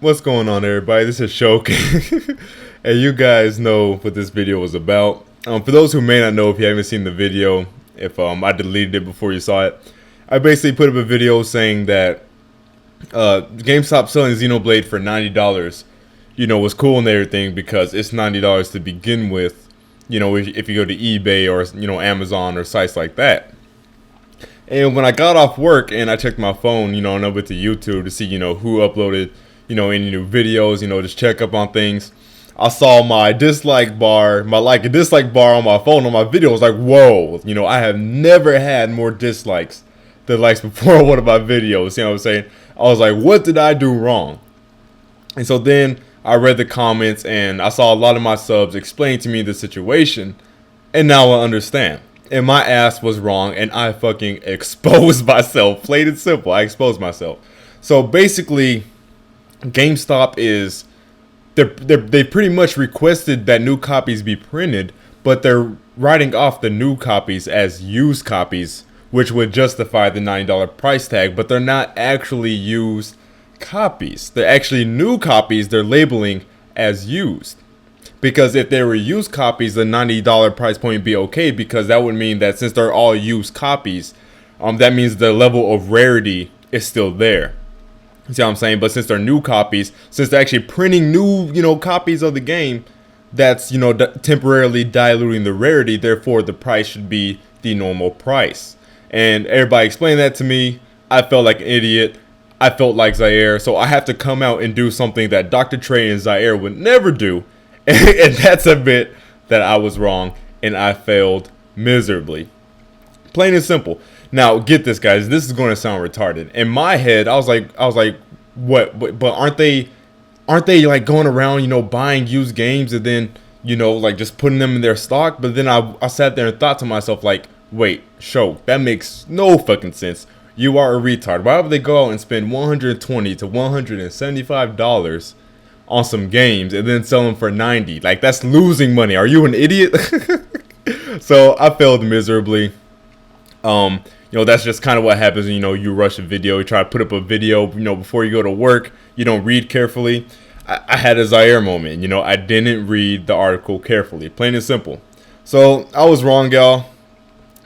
What's going on, everybody? This is Shokio, and you guys know what this video was about. For those who may not know, if you haven't seen the video, if I deleted it before you saw it, I basically put up a video saying that GameStop selling Xenoblade for $90, was cool and everything because it's $90 to begin with. If you go to eBay or Amazon or sites like that. And when I got off work and I checked my phone, and I went to YouTube to see, who uploaded, any new videos, just check up on things. I saw my dislike bar, my dislike bar on my phone on my video. I was like, whoa, I have never had more dislikes than likes before one of my videos. You know what I'm saying? I was like, what did I do wrong? And so then I read the comments and I saw a lot of my subs explain to me the situation. And now I understand. And my ass was wrong and I fucking exposed myself. Plain and simple, I exposed myself. So basically, GameStop is, they pretty much requested that new copies be printed, but they're writing off the new copies as used copies, which would justify the $90 price tag, but they're not actually used copies. They're actually new copies they're labeling as used. Because if they were used copies, the $90 price point would be okay, because that would mean that since they're all used copies, that means the level of rarity is still there. You see what I'm saying? But since they're new copies, since they're actually printing new, copies of the game, that's, temporarily diluting the rarity. Therefore, the price should be the normal price. And everybody explained that to me. I felt like an idiot. I felt like Zaire. So I have to come out and do something that Dr. Trey and Zaire would never do. And that's admit that I was wrong and I failed miserably. Plain and simple. Now, get this, guys. This is going to sound retarded. In my head, I was like, what? But aren't they like going around, buying used games and then, like just putting them in their stock? But then I sat there and thought to myself, like, wait, that makes no fucking sense. You are a retard. Why would they go out and spend $120 to $175 on some games and then sell them for $90? Like, that's losing money. Are you an idiot? So I failed miserably. That's just kind of what happens when, you rush a video. You try to put up a video, before you go to work. You don't read carefully. I had a Zaire moment. I didn't read the article carefully. Plain and simple. So I was wrong, y'all.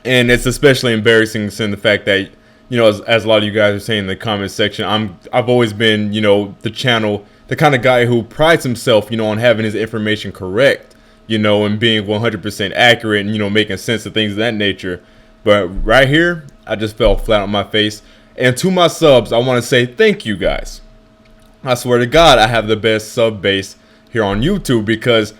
And it's especially embarrassing seeing the fact that, as a lot of you guys are saying in the comment section, I've always been, the kind of guy who prides himself, on having his information correct, and being 100% accurate and, making sense of things of that nature. But right here, I just fell flat on my face. And to my subs, I want to say thank you guys. I swear to God, I have the best sub base here on YouTube because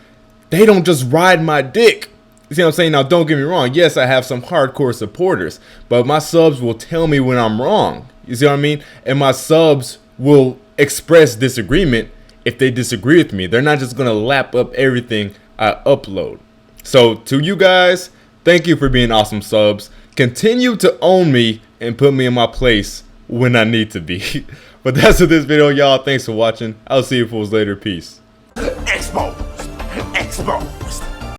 they don't just ride my dick. You see what I'm saying? Now, don't get me wrong. Yes, I have some hardcore supporters, but my subs will tell me when I'm wrong. You see what I mean? And my subs will express disagreement if they disagree with me. They're not just going to lap up everything I upload. So to you guys, thank you for being awesome subs. Continue to own me and put me in my place when I need to be. But that's it this video, y'all. Thanks for watching. I'll see you fools later. Peace. Exposed. Exposed.